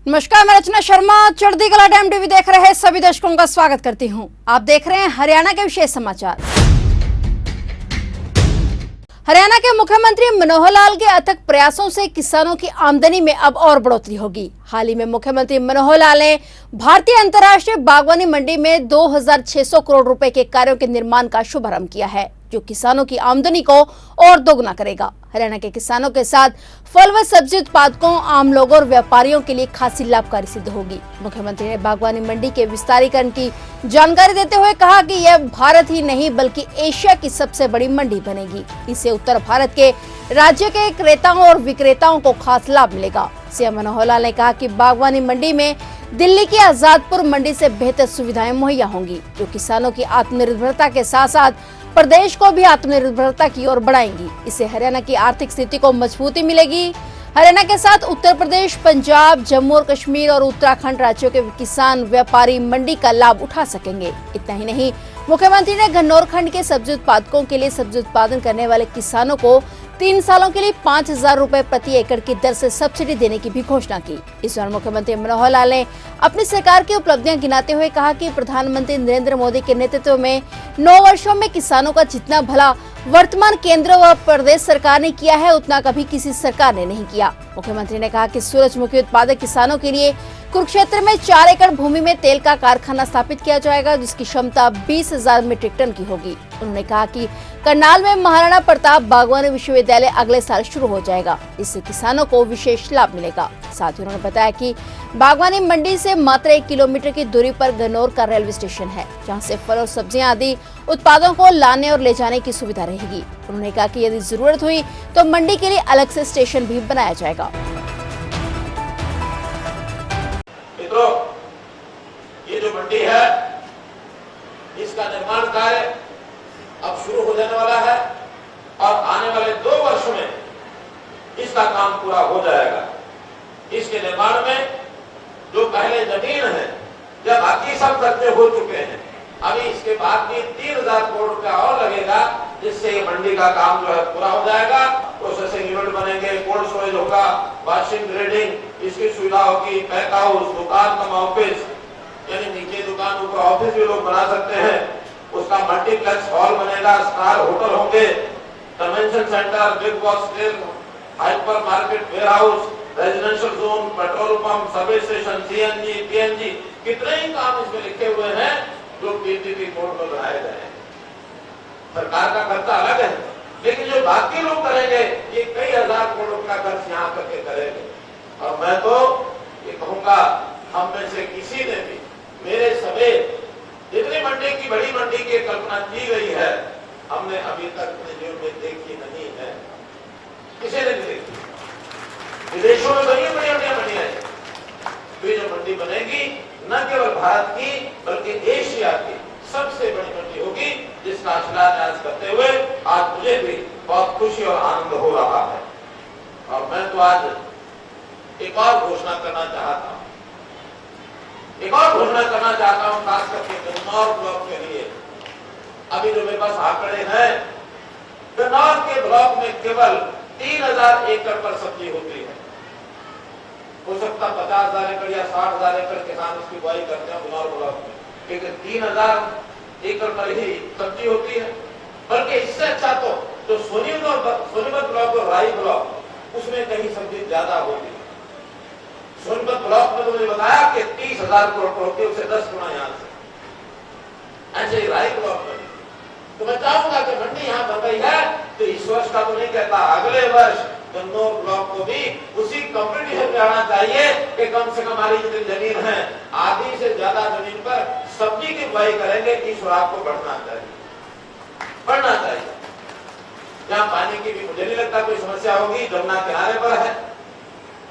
नमस्कार, मैं रचना शर्मा चढ़ती कला टाइम टीवी देख रहे सभी दर्शकों का स्वागत करती हूं। आप देख रहे हैं हरियाणा के विशेष समाचार। हरियाणा के मुख्यमंत्री मनोहर लाल के अथक प्रयासों से किसानों की आमदनी में अब और बढ़ोतरी होगी। हाल ही में मुख्यमंत्री मनोहर लाल ने भारतीय अंतर्राष्ट्रीय बागवानी मंडी में 2600 करोड़ रुपए के कार्यों के निर्माण का शुभारंभ किया है, जो किसानों की आमदनी को और दोगुना करेगा। हरियाणा के किसानों के साथ फल व सब्जी उत्पादकों, आम लोगों और व्यापारियों के लिए खासी लाभकारी सिद्ध होगी। मुख्यमंत्री ने बागवानी मंडी के विस्तारीकरण की जानकारी देते हुए कहा कि यह भारत ही नहीं बल्कि एशिया की सबसे बड़ी मंडी बनेगी। इससे उत्तर भारत के राज्य के क्रेताओं और विक्रेताओं को खास लाभ मिलेगा। सीएम मनोहर लाल ने कहा कि बागवानी मंडी में दिल्ली की आजादपुर मंडी से बेहतर सुविधाएं मुहैया होंगी, जो किसानों की आत्मनिर्भरता के साथ साथ प्रदेश को भी आत्मनिर्भरता की ओर बढ़ाएंगी। इससे हरियाणा की आर्थिक स्थिति को मजबूती मिलेगी। हरियाणा के साथ उत्तर प्रदेश, पंजाब, जम्मू और कश्मीर और उत्तराखंड राज्यों के किसान व्यापारी मंडी का लाभ उठा सकेंगे। इतना ही नहीं, मुख्यमंत्री ने गन्नौर खंड के सब्जी उत्पादकों के लिए सब्जी उत्पादन करने वाले किसानों को 3 सालों के लिए 5000 रुपए प्रति एकड़ की दर से सब्सिडी देने की भी घोषणा की। इस दौरान मुख्यमंत्री मनोहर लाल ने अपनी सरकार की उपलब्धियां गिनाते हुए कहा कि प्रधानमंत्री नरेंद्र मोदी के नेतृत्व में 9 वर्षों में किसानों का जितना भला वर्तमान केंद्र व प्रदेश सरकार ने किया है, उतना कभी किसी सरकार ने नहीं किया। मुख्यमंत्री ने कहा कि सूरजमुखी उत्पादक किसानों के लिए कुरुक्षेत्र में 4 एकड़ भूमि में तेल का कारखाना स्थापित किया जाएगा, जिसकी क्षमता 20,000 मीट्रिक टन की होगी। उन्होंने कहा कि करनाल में महाराणा प्रताप बागवानी विश्वविद्यालय अगले साल शुरू हो जाएगा। इससे किसानों को विशेष लाभ मिलेगा। साथ ही उन्होंने बताया कि बागवानी मंडी से मात्र 1 किलोमीटर की दूरी पर गन्नौर का रेलवे स्टेशन है, जहां से फल और सब्जियां आदि उत्पादों को लाने और ले जाने की सुविधा रहेगी। उन्होंने कहा कि यदि जरूरत हुई तो मंडी के लिए अलग से स्टेशन भी बनाया जाएगा। मित्रों, ये जो मंडी है, इसका निर्माण कार्य अब शुरू हो जाने वाला है और आने वाले 2 वर्षों में इसका काम पूरा हो जाएगा। इसके निर्माण में जो पहले जमीन है, जब बाकी सब खर्चे हो चुके हैं, अभी इसके बाद भी 3000 करोड़ रुपया और लगेगा, जिससे ये मंडी का काम जो है पूरा हो जाएगा। प्रोसेसिंग यूनिट बनेंगे, कोल्ड स्टोरेज होगा, वॉशिंग ग्रेडिंग इसकी सुविधा होगी, पैक हाउस, दुकान कम ऑफिस, यानी नीचे दुकान ऊपर ऑफिस भी लोग बना सकते हैं। उसका मल्टीप्लेक्स हॉल बनेगा, स्टार होटल होंगे, convention centre, big box train, hyper market, warehouse, residential zone, petrol pump, service station, CNG, PNG, कितने ही काम इसमें लिखे हुए हैं जो पीपीपी कोड में बनाए गए हैं। सरकार का खर्चा अलग है, लेकिन जो बाकी लोग करेंगे, ये कई हजार करोड़ का खर्च यहाँ करके करेंगे। और मैं तो ये कहूंगा, हम में से किसी ने भी मेरे समेत जितनी मंडी की बड़ी मंडी की कल्पना की गई है, हमने अभी तक अपने जीवन में देखी नहीं है, किसी ने नहीं देखी। विदेशों में बड़ी बड़ी मंडियां हैं, तो ये जो मंडी बनेगी न केवल भारत की बल्कि एशिया की सबसे बड़ी मंडी होगी, जिसका शिलान्यास करते हुए आज मुझे भी बहुत खुशी और आनंद हो रहा है। और मैं तो आज एक और घोषणा करना चाहता हूं, खास करके गन्नौर ब्लॉक के लिए। अभी जो मेरे पास आंकड़े हैं, गन्नौर के ब्लॉक में केवल 3000 एकड़ पर सब्जी होती है। हो सकता 50,000 एकड़ या 60,000 एकड़ किसान उसकी बुआई करते हैं गन्नौर ब्लॉक में, लेकिन 3000 एकड़ पर ही सब्जी होती है। बल्कि इससे अच्छा तो जो सोनीपत ब्लॉक और राई ब्लॉक, उसमें कहीं सब्जी ज्यादा होती है। सोनीपत ब्लॉक में तो मुझे बताया कि 30,000 करोड़ होती है, उससे 10 गुना यहाँ से। ऐसे ही राई ब्लॉक में तो मैं चाहूंगा कि मंडी यहाँ बन गई है, तो इस वर्ष का तो नहीं कहता, अगले वर्ष गन्नौर ब्लॉक को भी उसी कंपटीशन में आना चाहिए कि कम से कम हमारी जितनी जमीन है, आधी से ज्यादा जमीन पर सब्जी की बुआई करेंगे। इस सुराग को बढ़ना चाहिए। यहाँ पानी की भी मुझे नहीं लगता कोई समस्या होगी, जमुना किनारे पर है।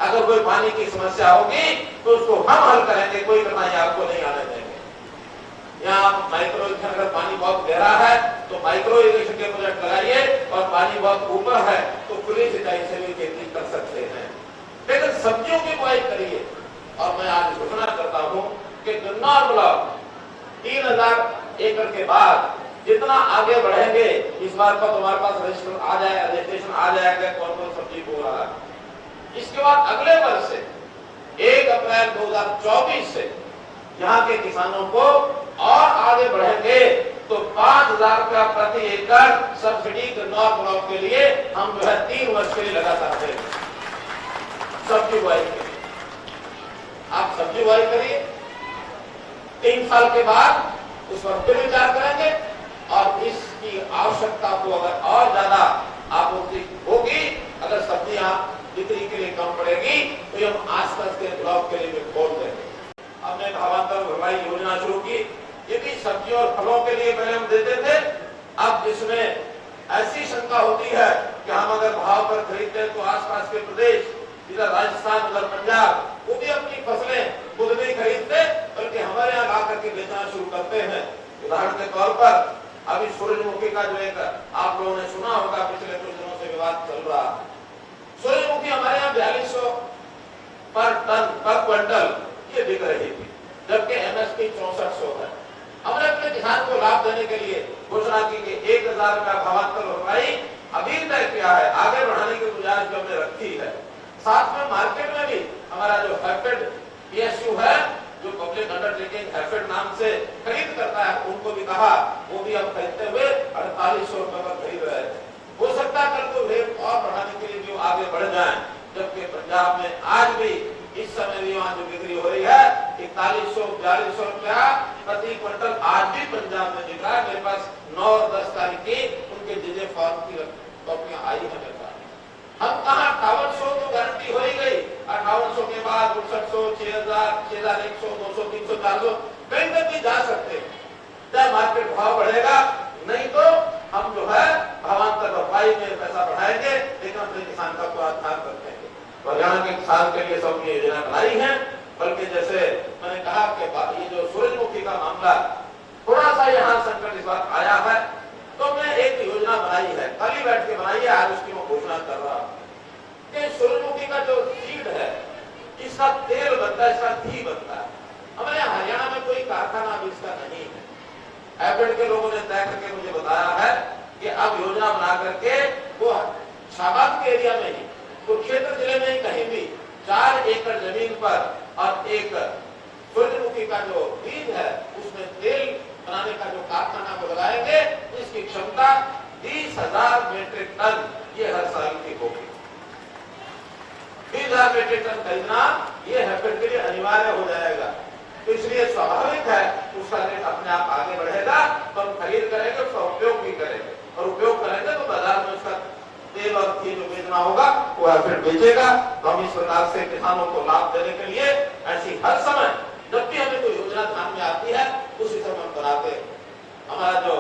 अगर कोई पानी की समस्या होगी तो उसको हम हल करेंगे, कोई कठिनाई आपको नहीं आने देंगे। यहाँ माइक्रो इरिगेशन, अगर पानी बहुत गहरा है तो माइक्रो इरिगेशन के प्रोजेक्ट लगाइए, और पानी बहुत ऊपर है तो खुली सिंचाई से भी खेती कर सकते हैं। लेकिन सब्जियों की बुआई करिए। और मैं आज घोषणा करता हूँ कि गन्नौर ब्लॉक 3000 एकड़ के बाद जितना आगे बढ़ेंगे, इस बार का तुम्हारे पास रजिस्ट्रेशन आ जाएगा कौन कौन सब्जी बो रहा है। इसके बाद अगले वर्ष से 1 अप्रैल 2024 से यहाँ के किसानों को और आगे बढ़ेंगे तो 5,000 रुपया प्रति एकड़ सब्सिडी गन्नौर ब्लॉक के लिए हम जो है 3 वर्ष के लिए लगातार देंगे। सब्जी बुआई के लिए आप सब्जी बुआई करिए, 3 साल के बाद उस पर फिर विचार करेंगे और इसकी आवश्यकता को अगर और ज्यादा आपूर्ति होगी, अगर सब्जियां बिक्री के लिए कम पड़ेगी तो ये हम आसपास के ब्लॉक के लिए भी खोल देंगे। हमने भावांतर भरपाई योजना शुरू की, ये भी सब्जियों और फलों के लिए पहले हम देते थे। अब जिसमें ऐसी शंका होती है कि हम अगर भाव पर खरीदते हैं तो आसपास के प्रदेश, इधर राजस्थान, उधर पंजाब, वो भी अपनी फसलें खुद नहीं खरीदते बल्कि हमारे यहाँ ला करके बेचना शुरू करते हैं। उदाहरण के तौर पर अभी सूरजमुखी का जो एक आप लोगों ने सुना होगा, पिछले कुछ दिनों से विवाद चल रहा, सूरजमुखी हमारे यहाँ 4200 पर टन पर क्विंटल ये बिक रही थी, जबकि एमएसपी 6400 है। हमने अपने किसान को लाभ देने के लिए घोषणा की कि 1,000 रुपया भावांतर भरपाई अभी तय किया है, आगे बढ़ाने की गुजारिश भी हमने रखी है। साथ में मार्केट में भी हमारा जो हैफेड पीएसयू है, जो पब्लिक अंडरटेकिंग हैफेड नाम से खरीद करता है, उनको भी कहा, वो भी हम खरीदते हुए 4800 रुपए पर खरीद रहे हैं। हो सकता है कल को रेट और बढ़ाने के लिए भी आगे बढ़ जाए, जबकि पंजाब में आज भी इस समय भी वहाँ जो बिक्री हो रही है 4100-4200 रुपया प्रति क्विंटल आज भी पंजाब में बिक रहा है। मेरे पास 9 और 10 तारीख की उनके जीजे फॉर्म की कॉपियां आई है मेरे पास। हम कहा 5800 तो गारंटी हो ही गई, 5800 के बाद 6800, 6000, 6100, 200, 300, 400 कहीं तक भी जा सकते हैं, चाहे मार्केट भाव बढ़ेगा। नहीं तो हम जो है भावांतर भरपाई में पैसा बढ़ाएंगे, लेकिन अपने किसान का पूरा ध्यान रखेंगे। हरियाणा के किसान के लिए सब योजना बनाई है, बल्कि जैसे मैंने कहा कि ये जो सूरजमुखी का मामला थोड़ा सा यहाँ संकट इस बार आया है, तो मैं एक योजना बनाई है, कल ही बैठ के बनाई है, आज उसकी मैं घोषणा कर रहा हूँ कि सूरजमुखी का जो सीड है, इसका तेल बनता है, इसका घी बनता है। हमारे हरियाणा में कोई कारखाना भी इसका नहीं है। हैफेड के लोगों ने तय करके मुझे बताया है कि अब योजना बना करके वो शाबाद के एरिया में ही, कुरुक्षेत्र जिले में ही कहीं भी 4 एकड़ जमीन पर और एक सूरजमुखी का जो बीज है उसमें तेल बनाने का जो कारखाना को लगाएंगे, इसकी क्षमता 20,000 मीट्रिक टन ये हर साल की होगी। 20,000 मीट्रिक टन खरीदना ये हैफेड के लिए अनिवार्य हो जाएगा। तो इसलिए स्वाभाविक है उसका रेट अपने आप आगे बढ़ेगा, तो हम खरीद करेंगे, उसका उपयोग भी करेंगे, और उपयोग करेंगे तो बाजार में उसका तेल और घी जो बेचना होगा वो हैफेड बेचेगा। तो हम इस प्रकार से किसानों को लाभ देने के लिए ऐसी हर समय जब भी हमें कोई योजना ध्यान में आती है उसी समय हम बनाते हैं। हमारा जो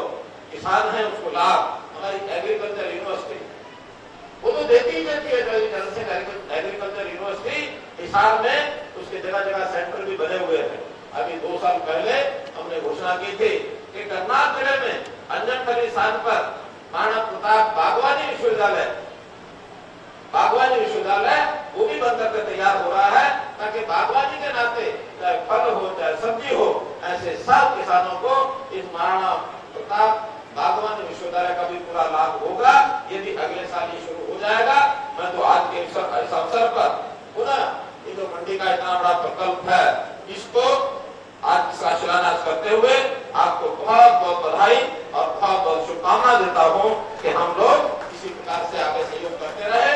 किसान है उसको लाभ हमारी एग्रीकल्चर यूनिवर्सिटी वो तो देती ही देती है। एग्रीकल्चर यूनिवर्सिटी हिसार में उसके जगह जगह सेंटर भी बने हुए हैं। अभी 2 साल पहले हमने घोषणा की थी कि करनाल जिले में अंजनखली स्थान पर महाराणा प्रताप बागवानी विश्वविद्यालय वो भी बन करके तैयार हो रहा है, ताकि बागवानी के नाते चाहे फल हो चाहे सब्जी हो, ऐसे सब किसानों को इस महाराणा प्रताप बागवानी विश्वविद्यालय का भी पूरा लाभ होगा। ये भी अगले साल ही शुरू हो जाएगा। मैं तो आज के इस अवसर पर पुनः ये जो मंडी का इतना बड़ा प्रकल्प है, इसको आज इसका शिलान्यास करते हुए आपको बहुत बहुत बधाई और बहुत बहुत शुभकामना देता हूं कि हम लोग इसी प्रकार से आगे सहयोग करते रहे।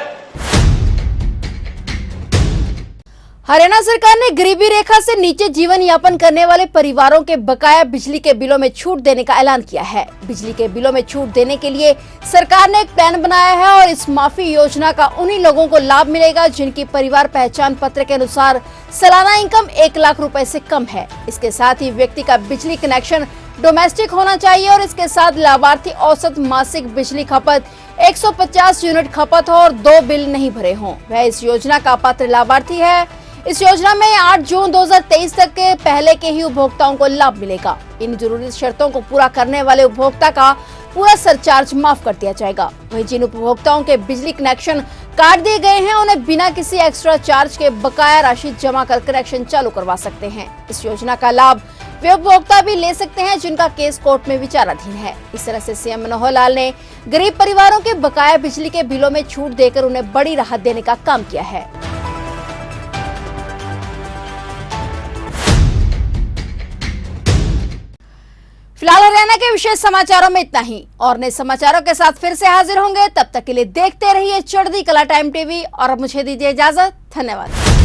हरियाणा सरकार ने गरीबी रेखा से नीचे जीवन यापन करने वाले परिवारों के बकाया बिजली के बिलों में छूट देने का ऐलान किया है। बिजली के बिलों में छूट देने के लिए सरकार ने एक प्लान बनाया है और इस माफी योजना का उन्हीं लोगों को लाभ मिलेगा जिनकी परिवार पहचान पत्र के अनुसार सालाना इनकम 1 लाख रुपए से कम है। इसके साथ ही व्यक्ति का बिजली कनेक्शन डोमेस्टिक होना चाहिए और इसके साथ लाभार्थी औसत मासिक बिजली खपत 150 यूनिट खपत हो और 2 बिल नहीं भरे हों, वह इस योजना का पात्र लाभार्थी है। इस योजना में 8 जून 2023 तक के पहले के ही उपभोक्ताओं को लाभ मिलेगा। इन जरूरी शर्तों को पूरा करने वाले उपभोक्ता का पूरा सरचार्ज माफ कर दिया जाएगा। वहीं जिन उपभोक्ताओं के बिजली कनेक्शन काट दिए गए हैं उन्हें बिना किसी एक्स्ट्रा चार्ज के बकाया राशि जमा कर कनेक्शन चालू करवा सकते हैं। इस योजना का लाभ वे उपभोक्ता भी ले सकते हैं जिनका केस कोर्ट में विचाराधीन है। इस तरह से सीएम मनोहर लाल ने गरीब परिवारों के बकाया बिजली के बिलों में छूट देकर उन्हें बड़ी राहत देने का काम किया है। के विशेष समाचारों में इतना ही। और नए समाचारों के साथ फिर से हाजिर होंगे। तब तक के लिए देखते रहिए चढ़ती कला टाइम टीवी और अब मुझे दीजिए इजाजत। धन्यवाद।